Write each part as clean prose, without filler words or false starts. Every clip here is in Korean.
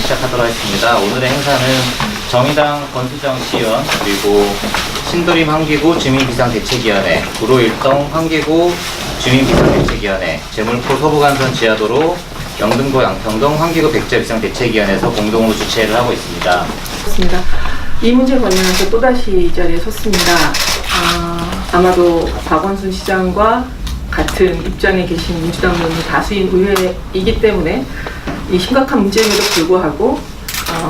시작하도록 하겠습니다. 오늘의 행사는 정의당 권수정 시의원 그리고 신도림 환기구 주민비상대책위원회, 구로일동 환기구 주민비상대책위원회, 제물포 서부간선 지하도로 영등포 양평동 환기구 백제비상대책위원회에서 공동으로 주최를 하고 있습니다. 그렇습니다. 이 문제 관련해서 또다시 이 자리에 섰습니다. 아마도 박원순 시장과 같은 입장에 계신 민주당 의원이 다수인 의회이기 때문에 이 심각한 문제임에도 불구하고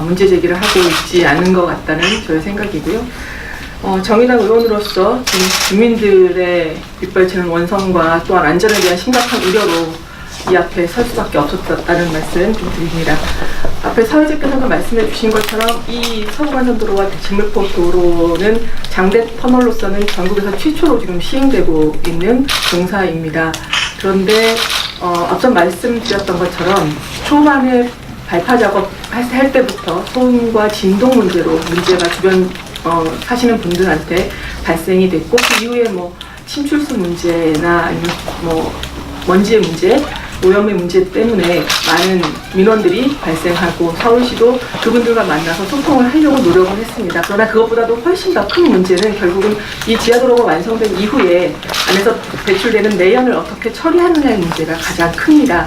문제 제기를 하고 있지 않은 것 같다는 저의 생각이고요. 정의당 의원으로서 지금 주민들의 빗발치는 원성과 또한 안전에 대한 심각한 우려로 이 앞에 설 수밖에 없었다는 말씀 좀 드립니다. 앞에 사회자께서도 말씀해 주신 것처럼 이 서부간선도로와 제물포 도로는 장대 터널로서는 전국에서 최초로 지금 시행되고 있는 공사입니다. 그런데 앞서 말씀드렸던 것처럼 초반에 발파 작업 할 때부터 소음과 진동 문제로 문제가 주변 사시는 분들한테 발생이 됐고, 그 이후에 침출수 문제나 아니면 먼지의 문제, 오염의 문제 때문에 많은 민원들이 발생하고 서울시도 그분들과 만나서 소통을 하려고 노력을 했습니다. 그러나 그것보다도 훨씬 더 큰 문제는 결국은 이 지하도로가 완성된 이후에 안에서 배출되는 매연을 어떻게 처리하느냐의 문제가 가장 큽니다.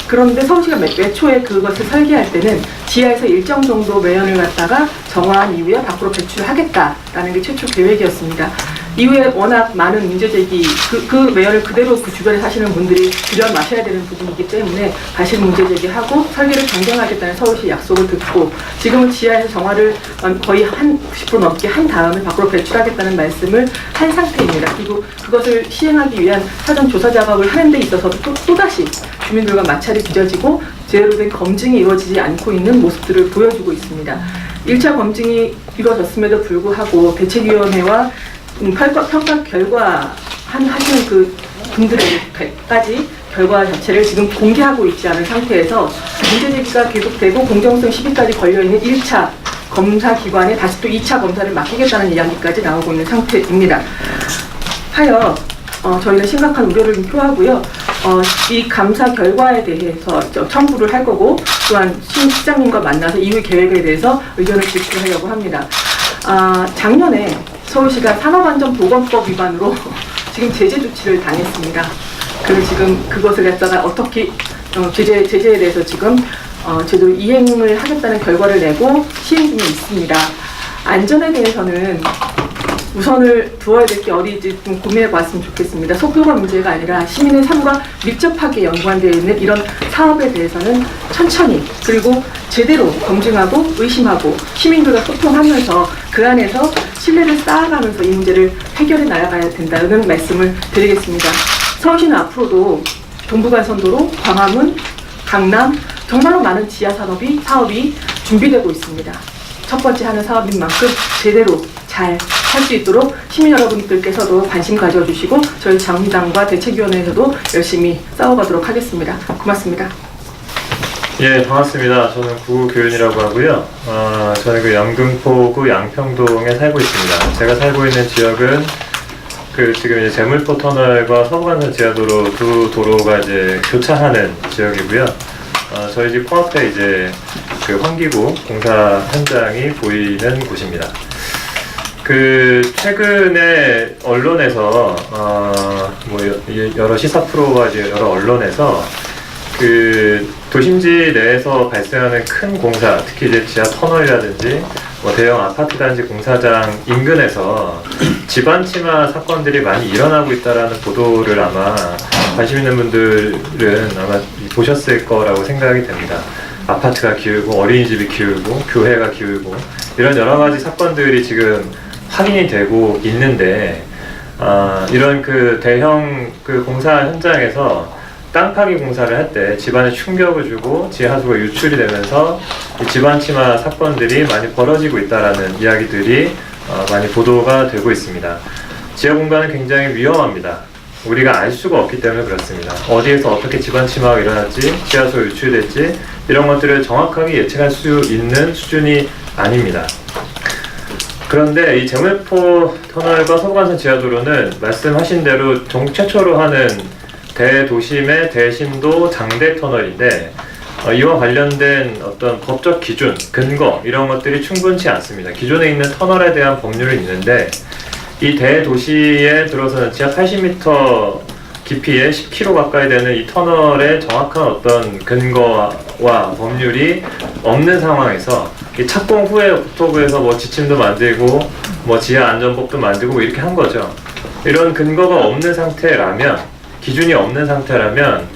그런데 서울시가 애초에 그것을 설계할 때는 지하에서 일정 정도 매연을 갖다가 정화한 이후에 밖으로 배출하겠다라는 게 최초 계획이었습니다. 이후에 워낙 많은 문제 제기, 그 매연을 그대로 그 주변에 사시는 분들이 들여 마셔야 되는 부분이기 때문에 다시 문제 제기하고 설계를 변경하겠다는 서울시 약속을 듣고, 지금은 지하에서 정화를 거의 한 90% 넘게 한 다음에 밖으로 배출하겠다는 말씀을 한 상태입니다. 그리고 그것을 시행하기 위한 사전 조사 작업을 하는 데 있어서도 또다시 주민들과 마찰이 빚어지고 제대로 된 검증이 이루어지지 않고 있는 모습들을 보여주고 있습니다. 1차 검증이 이루어졌음에도 불구하고 대책위원회와 평가 결과 하시는 그 분들에게까지 결과 자체를 지금 공개하고 있지 않은 상태에서 문제 제기가 계속되고 공정성 시비까지 걸려있는 1차 검사 기관에 다시 또 2차 검사를 맡기겠다는 이야기까지 나오고 있는 상태입니다. 하여 저희는 심각한 우려를 표하고요. 이 감사 결과에 대해서 첨부를 할 거고, 또한 시장님과 만나서 이후 계획에 대해서 의견을 제출하려고 합니다. 작년에 서울시가 산업안전보건법 위반으로 지금 제재 조치를 당했습니다. 그리고 지금 그것을 갖다가 어떻게 제재에 대해서 지금 제대로 이행을 하겠다는 결과를 내고 시행 중에 있습니다. 안전에 대해서는 우선을 두어야 될 게 어디인지 좀 고민해 봤으면 좋겠습니다. 속도가 문제가 아니라 시민의 삶과 밀접하게 연관되어 있는 이런 사업에 대해서는 천천히 그리고 제대로 검증하고 의심하고 시민들과 소통하면서 그 안에서 신뢰를 쌓아가면서 이 문제를 해결해 나가야 된다는 말씀을 드리겠습니다. 서울시는 앞으로도 동부간선도로, 광화문, 강남 정말로 많은 지하 사업이 준비되고 있습니다. 첫 번째 하는 사업인 만큼 제대로 잘 할 수 있도록 시민 여러분들께서도 관심 가져주시고 저희 정의당과 대책위원회에서도 열심히 싸워가도록 하겠습니다. 고맙습니다. 예, 반갑습니다. 저는 구교윤이라고 하고요. 저는 그 영등포구 양평동에 살고 있습니다. 제가 살고 있는 지역은 지금 이제 제물포 터널과 서부간선 지하도로 두 도로가 이제 교차하는 지역이고요. 저희 집 코앞에 이제 그 환기구 공사 현장이 보이는 곳입니다. 최근에 언론에서 여러 시사 프로와 이제 여러 언론에서 도심지 내에서 발생하는 큰 공사, 특히 이제 지하 터널이라든지 대형 아파트 단지 공사장 인근에서 집안 침하 사건들이 많이 일어나고 있다라는 보도를 아마 관심 있는 분들은 아마 보셨을 거라고 생각이 됩니다. 아파트가 기울고 어린이집이 기울고 교회가 기울고 이런 여러 가지 사건들이 지금 확인이 되고 있는데, 이런 대형 공사 현장에서 땅 파기 공사를 할 때 집안에 충격을 주고 지하수가 유출이 되면서 집안 침하 사건들이 많이 벌어지고 있다라는 이야기들이 많이 보도가 되고 있습니다. 지하 공간은 굉장히 위험합니다. 우리가 알 수가 없기 때문에 그렇습니다. 어디에서 어떻게 집안 침하가 일어날지, 지하수가 유출될지 이런 것들을 정확하게 예측할 수 있는 수준이 아닙니다. 그런데 이 제물포 터널과 서부간선 지하도로는 말씀하신 대로 전국 최초로 하는 대도심의 대심도 장대 터널인데, 이와 관련된 어떤 법적 기준, 근거 이런 것들이 충분치 않습니다. 기존에 있는 터널에 대한 법률은 있는데 이 대도시에 들어서는 지하 80m 깊이에 10km 가까이 되는 이 터널에 정확한 어떤 근거와 법률이 없는 상황에서 이 착공 후에 국토부에서 뭐 지침도 만들고 뭐 지하 안전법도 만들고 뭐 이렇게 한 거죠. 이런 근거가 없는 상태라면, 기준이 없는 상태라면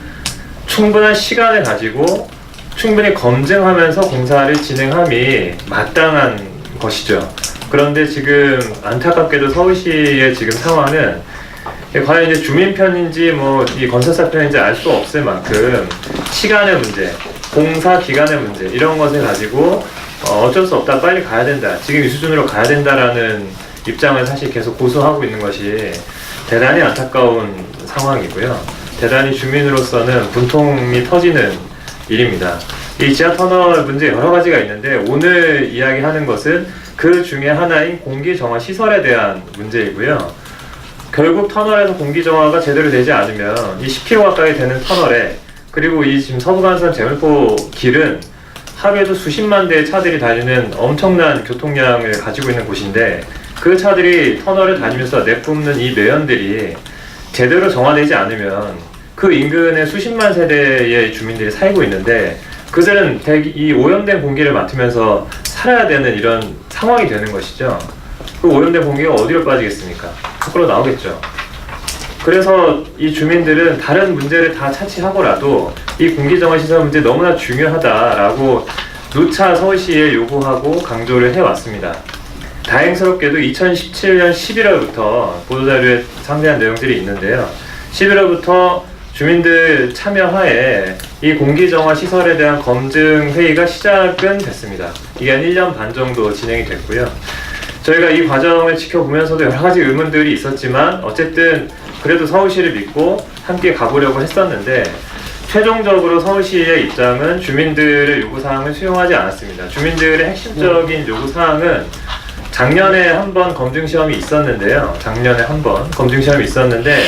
충분한 시간을 가지고 충분히 검증하면서 공사를 진행함이 마땅한 것이죠. 그런데 지금 안타깝게도 서울시의 지금 상황은 과연 이제 주민 편인지 뭐 이 건설사 편인지 알 수 없을 만큼 시간의 문제, 공사 기간의 문제 이런 것을 가지고 어쩔 수 없다, 빨리 가야 된다, 지금 이 수준으로 가야 된다라는 입장을 사실 계속 고수하고 있는 것이 대단히 안타까운 상황이고요. 대단히 주민으로서는 분통이 터지는 일입니다. 이 지하터널 문제 여러 가지가 있는데 오늘 이야기하는 것은 그 중에 하나인 공기정화 시설에 대한 문제이고요. 결국 터널에서 공기정화가 제대로 되지 않으면 이 10km 가까이 되는 터널에, 그리고 이 지금 서부간선 제물포 길은 하루에도 수십만 대의 차들이 달리는 엄청난 교통량을 가지고 있는 곳인데 그 차들이 터널을 다니면서 내뿜는 이 매연들이 제대로 정화되지 않으면 그 인근에 수십만 세대의 주민들이 살고 있는데 그들은 이 오염된 공기를 맡으면서 살아야 되는 이런 상황이 되는 것이죠. 그 오염된 공기가 어디로 빠지겠습니까? 밖으로 나오겠죠. 그래서 이 주민들은 다른 문제를 다 차치하고라도 이 공기정화 시설 문제 너무나 중요하다라고 누차 서울시에 요구하고 강조를 해왔습니다. 다행스럽게도 2017년 11월부터 보도자료에 상세한 내용들이 있는데요. 11월부터 주민들 참여하에 이 공기정화 시설에 대한 검증 회의가 시작은 됐습니다. 이게 한 1년 반 정도 진행이 됐고요. 저희가 이 과정을 지켜보면서도 여러 가지 의문들이 있었지만 어쨌든 그래도 서울시를 믿고 함께 가보려고 했었는데 최종적으로 서울시의 입장은 주민들의 요구사항을 수용하지 않았습니다. 주민들의 핵심적인 요구사항은 작년에 한번 검증시험이 있었는데요. 작년에 한번 검증시험이 있었는데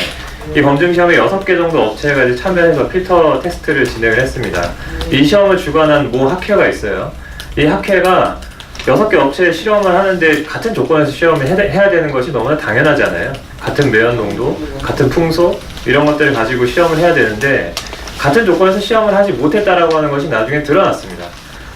이 검증시험에 6개 정도 업체가 이제 참여해서 필터 테스트를 진행을 했습니다. 이 시험을 주관한 모 학회가 있어요. 이 학회가 6개 업체의 실험을 하는데 같은 조건에서 시험을 해야 되는 것이 너무나 당연하잖아요. 같은 매연 농도, 같은 풍소 이런 것들을 가지고 시험을 해야 되는데 같은 조건에서 시험을 하지 못했다라고 하는 것이 나중에 드러났습니다.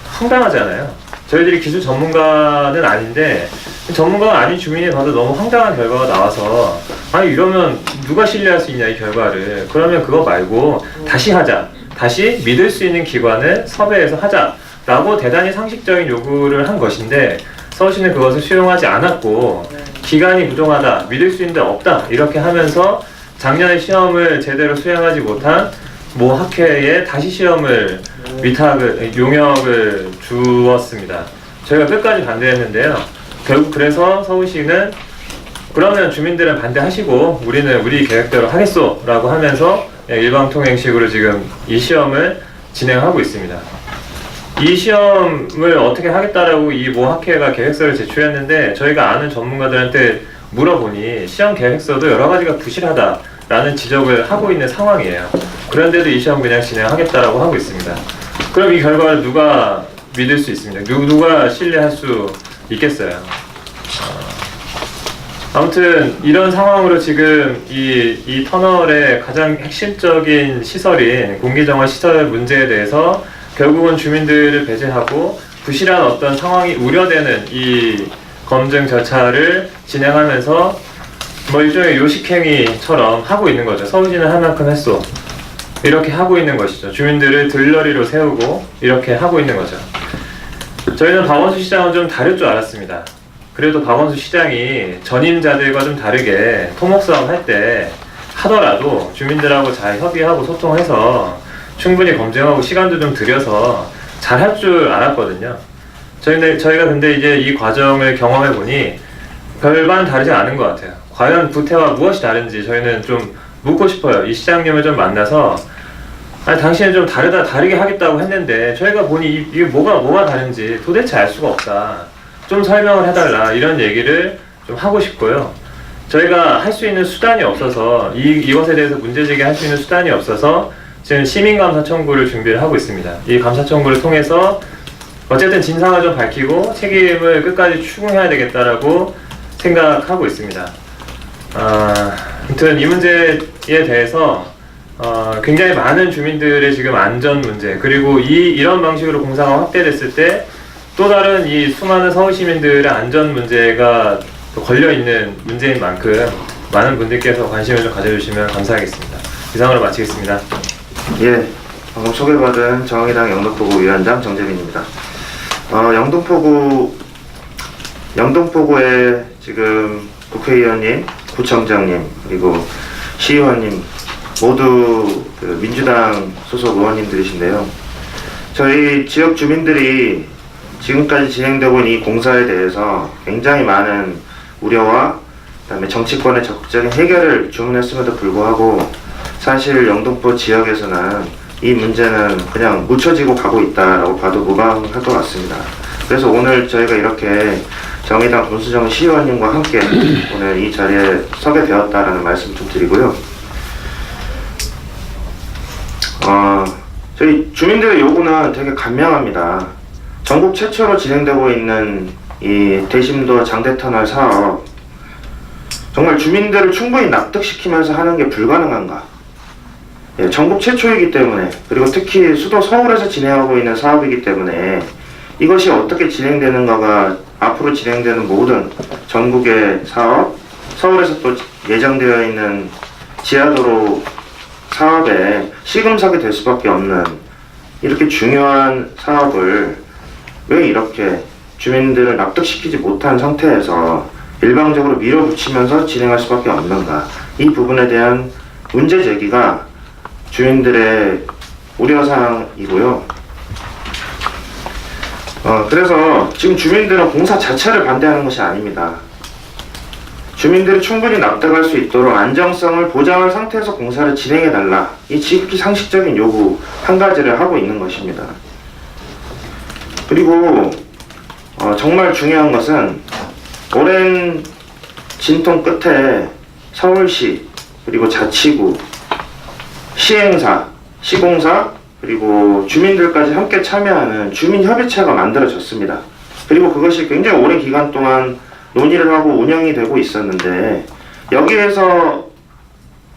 황당하잖아요. 저희들이 기술 전문가는 아닌데 전문가가 아닌 주민이 봐도 너무 황당한 결과가 나와서 아니 이러면 누가 신뢰할 수 있냐 이 결과를. 그러면 그거 말고 다시 하자. 다시 믿을 수 있는 기관을 섭외해서 하자. 라고 대단히 상식적인 요구를 한 것인데 서울시는 그것을 수용하지 않았고 기간이 부족하다, 믿을 수 있는 데 없다 이렇게 하면서 작년에 시험을 제대로 수행하지 못한 모 학회에 다시 시험을 용역을 주었습니다. 저희가 끝까지 반대했는데요. 결국 그래서 서울시는 그러면 주민들은 반대하시고 우리는 우리 계획대로 하겠소 라고 하면서 일방통행식으로 지금 이 시험을 진행하고 있습니다. 이 시험을 어떻게 하겠다라고 이 모 학회가 계획서를 제출했는데 저희가 아는 전문가들한테 물어보니 시험 계획서도 여러 가지가 부실하다라는 지적을 하고 있는 상황이에요. 그런데도 이 시험 그냥 진행하겠다라고 하고 있습니다. 그럼 이 결과를 누가 믿을 수 있습니까? 누가 신뢰할 수 있겠어요? 아무튼 이런 상황으로 지금 이 터널의 가장 핵심적인 시설인 공기정화 시설 문제에 대해서 결국은 주민들을 배제하고 부실한 어떤 상황이 우려되는 이 검증 절차를 진행하면서 뭐 일종의 요식행위처럼 하고 있는 거죠. 서울시는 할 만큼 했어. 이렇게 하고 있는 것이죠. 주민들을 들러리로 세우고 이렇게 하고 있는 거죠. 저희는 박원순 시장은 좀 다를 줄 알았습니다. 그래도 박원순 시장이 전임자들과 좀 다르게 토목사업 할 때 하더라도 주민들하고 잘 협의하고 소통해서 충분히 검증하고 시간도 좀 들여서 잘 할 줄 알았거든요. 저희가 근데 이제 이 과정을 경험해 보니 별반 다르지 않은 것 같아요. 과연 구태와 무엇이 다른지 저희는 좀 묻고 싶어요. 이 시장님을 좀 만나서 아니 당신은 좀 다르게 하겠다고 했는데 저희가 보니 이게 뭐가 다른지 도대체 알 수가 없다. 좀 설명을 해달라 이런 얘기를 좀 하고 싶고요. 저희가 할 수 있는 수단이 없어서 이것에 대해서 문제제기할 수 있는 수단이 없어서 지금 시민감사 청구를 준비를 하고 있습니다. 이 감사 청구를 통해서 어쨌든 진상을 좀 밝히고 책임을 끝까지 추궁해야 되겠다라고 생각하고 있습니다. 아무튼 이 문제에 대해서 굉장히 많은 주민들의 지금 안전 문제, 그리고 이런 방식으로 공사가 확대됐을 때 또 다른 이 수많은 서울 시민들의 안전 문제가 걸려 있는 문제인 만큼 많은 분들께서 관심을 좀 가져주시면 감사하겠습니다. 이상으로 마치겠습니다. 예, 방금 소개받은 정의당 영등포구 위원장 정재민입니다. 영등포구에 지금 국회의원님, 구청장님, 그리고 시의원님 모두 그 민주당 소속 의원님들이신데요. 저희 지역 주민들이 지금까지 진행되고 있는 이 공사에 대해서 굉장히 많은 우려와 그다음에 정치권의 적극적인 해결을 주문했음에도 불구하고 사실 영등포 지역에서는 이 문제는 그냥 묻혀지고 가고 있다라고 봐도 무방할 것 같습니다. 그래서 오늘 저희가 이렇게 정의당 권수정 시의원님과 함께 오늘 이 자리에 서게 되었다라는 말씀 좀 드리고요. 저희 주민들의 요구는 되게 간명합니다. 전국 최초로 진행되고 있는 이 대심도 장대터널 사업, 정말 주민들을 충분히 납득시키면서 하는 게 불가능한가? 예, 전국 최초이기 때문에, 그리고 특히 수도 서울에서 진행하고 있는 사업이기 때문에 이것이 어떻게 진행되는가가 앞으로 진행되는 모든 전국의 사업, 서울에서 또 예정되어 있는 지하도로 사업에 시금석이 될 수밖에 없는 이렇게 중요한 사업을 왜 이렇게 주민들을 납득시키지 못한 상태에서 일방적으로 밀어붙이면서 진행할 수밖에 없는가? 이 부분에 대한 문제 제기가 주민들의 우려사항이고요. 그래서 지금 주민들은 공사 자체를 반대하는 것이 아닙니다. 주민들이 충분히 납득할 수 있도록 안정성을 보장한 상태에서 공사를 진행해달라. 이 지극히 상식적인 요구 한 가지를 하고 있는 것입니다. 그리고 정말 중요한 것은 오랜 진통 끝에 서울시, 그리고 자치구, 시행사, 시공사, 그리고 주민들까지 함께 참여하는 주민협의체가 만들어졌습니다. 그리고 그것이 굉장히 오랜 기간 동안 논의를 하고 운영이 되고 있었는데 여기에서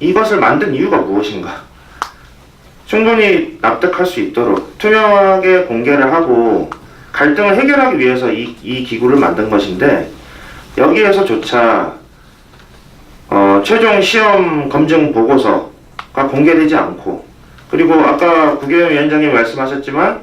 이것을 만든 이유가 무엇인가? 충분히 납득할 수 있도록 투명하게 공개를 하고 갈등을 해결하기 위해서 이 기구를 만든 것인데 여기에서조차 최종 시험 검증 보고서가 공개되지 않고, 그리고 아까 국회의원 위원장님 말씀하셨지만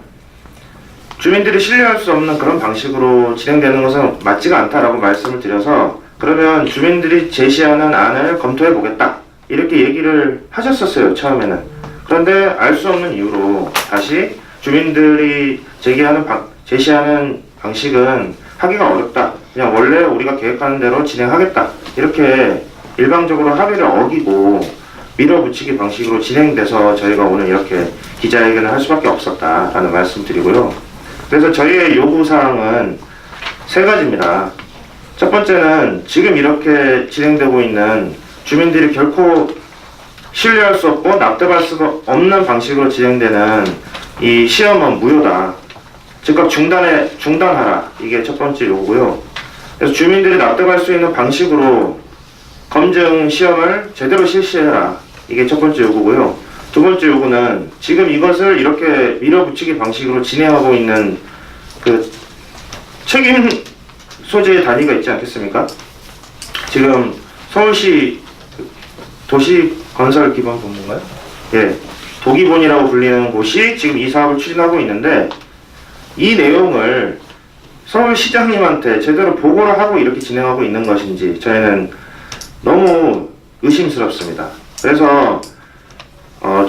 주민들이 신뢰할 수 없는 그런 방식으로 진행되는 것은 맞지가 않다라고 말씀을 드려서, 그러면 주민들이 제시하는 안을 검토해 보겠다 이렇게 얘기를 하셨었어요, 처음에는. 그런데 알 수 없는 이유로 다시 주민들이 제시하는 방식은 하기가 어렵다, 그냥 원래 우리가 계획하는 대로 진행하겠다, 이렇게 일방적으로 합의를 어기고 밀어붙이기 방식으로 진행돼서 저희가 오늘 이렇게 기자회견을 할 수밖에 없었다라는 말씀드리고요. 그래서 저희의 요구사항은 세 가지입니다. 첫 번째는 지금 이렇게 진행되고 있는 주민들이 결코 신뢰할 수 없고 납득할 수 없는 방식으로 진행되는 이 시험은 무효다. 즉각 중단하라. 이게 첫 번째 요구고요. 그래서 주민들이 납득할 수 있는 방식으로 검증 시험을 제대로 실시해라. 이게 첫 번째 요구고요. 두 번째 요구는 지금 이것을 이렇게 밀어붙이기 방식으로 진행하고 있는 그 책임 소재의 단위가 있지 않겠습니까? 지금 서울시 도시건설기반본부인가요? 예, 도기본이라고 불리는 곳이 지금 이 사업을 추진하고 있는데 이 내용을 서울시장님한테 제대로 보고를 하고 이렇게 진행하고 있는 것인지 저희는 너무 의심스럽습니다. 그래서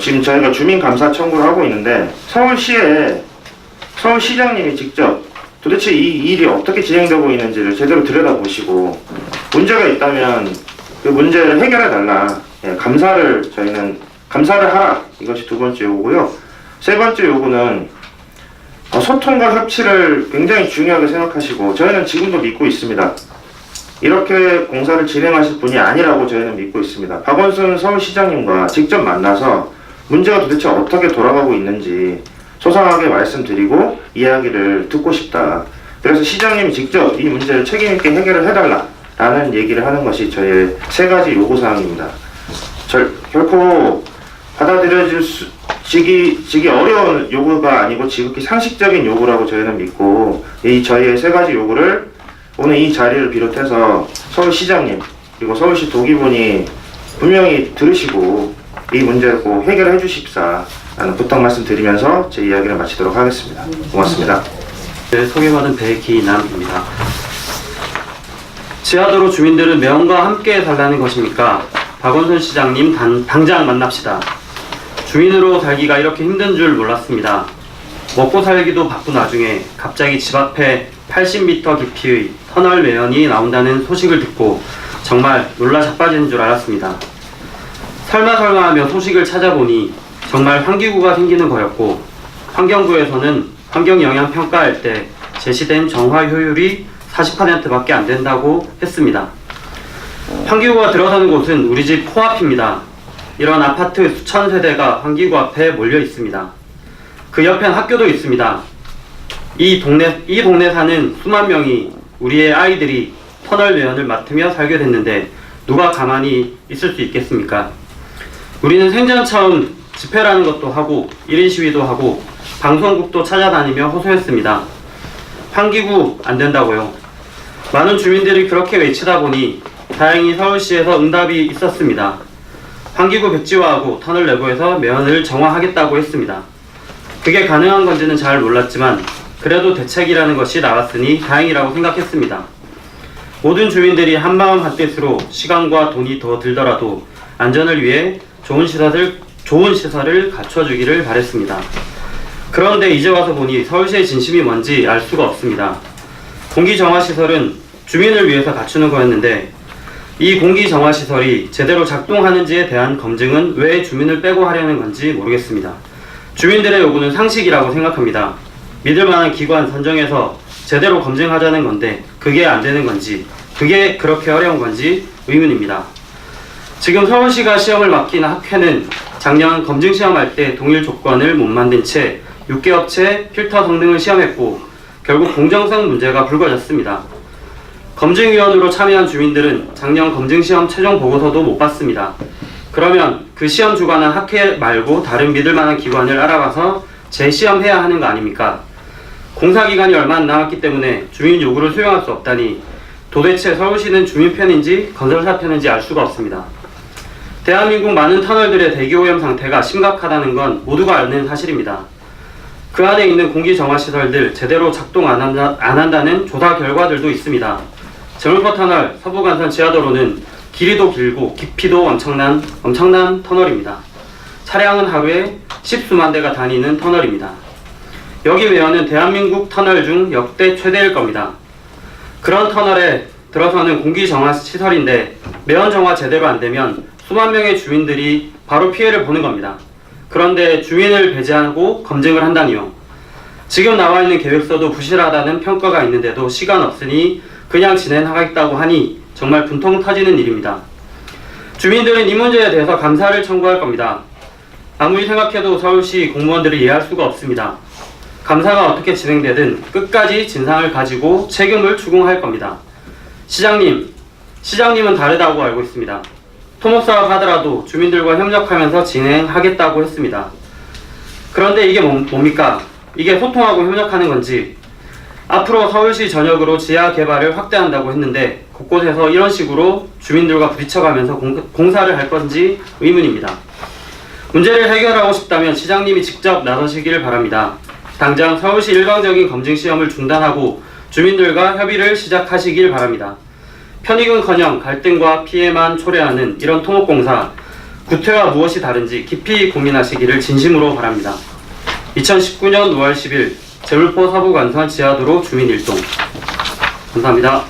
지금 저희가 주민감사 청구를 하고 있는데 서울시장님이 직접 도대체 이 일이 어떻게 진행되고 있는지를 제대로 들여다보시고 문제가 있다면 그 문제를 해결해달라. 예, 저희는 감사를 하라. 이것이 두 번째 요구고요. 세 번째 요구는 소통과 협치를 굉장히 중요하게 생각하시고 저희는 지금도 믿고 있습니다. 이렇게 공사를 진행하실 분이 아니라고 저희는 믿고 있습니다. 박원순 서울시장님과 직접 만나서 문제가 도대체 어떻게 돌아가고 있는지 소상하게 말씀드리고 이야기를 듣고 싶다. 그래서 시장님이 직접 이 문제를 책임있게 해결을 해달라라는 얘기를 하는 것이 저의 3가지 요구사항입니다. 결코 받아들여지기 어려운 요구가 아니고 지극히 상식적인 요구라고 저희는 믿고, 이 저희의 3가지 요구를 오늘 이 자리를 비롯해서 서울시장님 그리고 서울시 도기분이 분명히 들으시고 이 문제를 꼭 해결해 주십사라는 부탁 말씀드리면서 제 이야기를 마치도록 하겠습니다. 고맙습니다. 네, 소개받은 배기남입니다. 지하도로 주민들은 매연과 함께 달라는 것입니까? 박원순 시장님 당장 만납시다. 주민으로 살기가 이렇게 힘든 줄 몰랐습니다. 먹고 살기도 바쁜 와중에 갑자기 집 앞에 80m 깊이의 터널 매연이 나온다는 소식을 듣고 정말 놀라 자빠지는 줄 알았습니다. 설마 하며 소식을 찾아보니 정말 환기구가 생기는 거였고, 환경부에서는 환경영향평가할 때 제시된 정화 효율이 40%밖에 안 된다고 했습니다. 환기구가 들어서는 곳은 우리 집 코앞입니다. 이런 아파트 수천 세대가 환기구 앞에 몰려 있습니다. 그 옆엔 학교도 있습니다. 이 동네 사는 수만 명이 우리의 아이들이 터널 매연을 맡으며 살게 됐는데 누가 가만히 있을 수 있겠습니까? 우리는 생전 처음 집회라는 것도 하고 1인 시위도 하고 방송국도 찾아다니며 호소했습니다. 환기구 안 된다고요. 많은 주민들이 그렇게 외치다 보니 다행히 서울시에서 응답이 있었습니다. 환기구 백지화하고 터널 내부에서 매연을 정화하겠다고 했습니다. 그게 가능한 건지는 잘 몰랐지만 그래도 대책이라는 것이 나왔으니 다행이라고 생각했습니다. 모든 주민들이 한마음 한뜻으로 시간과 돈이 더 들더라도 안전을 위해 좋은 시설을 갖춰주기를 바랬습니다. 그런데 이제 와서 보니 서울시의 진심이 뭔지 알 수가 없습니다. 공기정화시설은 주민을 위해서 갖추는 거였는데 이 공기정화시설이 제대로 작동하는지에 대한 검증은 왜 주민을 빼고 하려는 건지 모르겠습니다. 주민들의 요구는 상식이라고 생각합니다. 믿을 만한 기관 선정해서 제대로 검증하자는 건데 그게 안 되는 건지, 그게 그렇게 어려운 건지 의문입니다. 지금 서울시가 시험을 맡긴 학회는 작년 검증시험할 때 동일 조건을 못 만든 채 6개 업체 필터 성능을 시험했고 결국 공정성 문제가 불거졌습니다. 검증위원으로 참여한 주민들은 작년 검증시험 최종 보고서도 못 봤습니다. 그러면 그 시험 주관한 학회 말고 다른 믿을 만한 기관을 알아봐서 재시험해야 하는 거 아닙니까? 공사기간이 얼마 안 남았기 때문에 주민 요구를 수용할 수 없다니 도대체 서울시는 주민 편인지 건설사 편인지 알 수가 없습니다. 대한민국 많은 터널들의 대기오염 상태가 심각하다는 건 모두가 아는 사실입니다. 그 안에 있는 공기정화시설들 제대로 작동 안 한다는 조사 결과들도 있습니다. 제물포 터널, 서부간선 지하도로는 길이도 길고 깊이도 엄청난 터널입니다. 차량은 하루에 10수만 대가 다니는 터널입니다. 여기 매연은 대한민국 터널 중 역대 최대일 겁니다. 그런 터널에 들어서는 공기정화시설인데 매연 정화 제대로 안 되면 수만 명의 주민들이 바로 피해를 보는 겁니다. 그런데 주민을 배제하고 검증을 한다니요. 지금 나와 있는 계획서도 부실하다는 평가가 있는데도 시간 없으니 그냥 진행하겠다고 하니 정말 분통 터지는 일입니다. 주민들은 이 문제에 대해서 감사를 청구할 겁니다. 아무리 생각해도 서울시 공무원들이 이해할 수가 없습니다. 감사가 어떻게 진행되든 끝까지 진상을 가지고 책임을 추궁할 겁니다. 시장님은 다르다고 알고 있습니다. 토목사업 하더라도 주민들과 협력하면서 진행하겠다고 했습니다. 그런데 이게 뭡니까? 이게 소통하고 협력하는 건지, 앞으로 서울시 전역으로 지하 개발을 확대한다고 했는데 곳곳에서 이런 식으로 주민들과 부딪혀가면서 공사를 할 건지 의문입니다. 문제를 해결하고 싶다면 시장님이 직접 나서시기를 바랍니다. 당장 서울시 일방적인 검증시험을 중단하고 주민들과 협의를 시작하시길 바랍니다. 편익은커녕 갈등과 피해만 초래하는 이런 토목공사, 구태와 무엇이 다른지 깊이 고민하시기를 진심으로 바랍니다. 2019년 5월 10일 제물포 서부간선 지하도로 주민 일동. 감사합니다.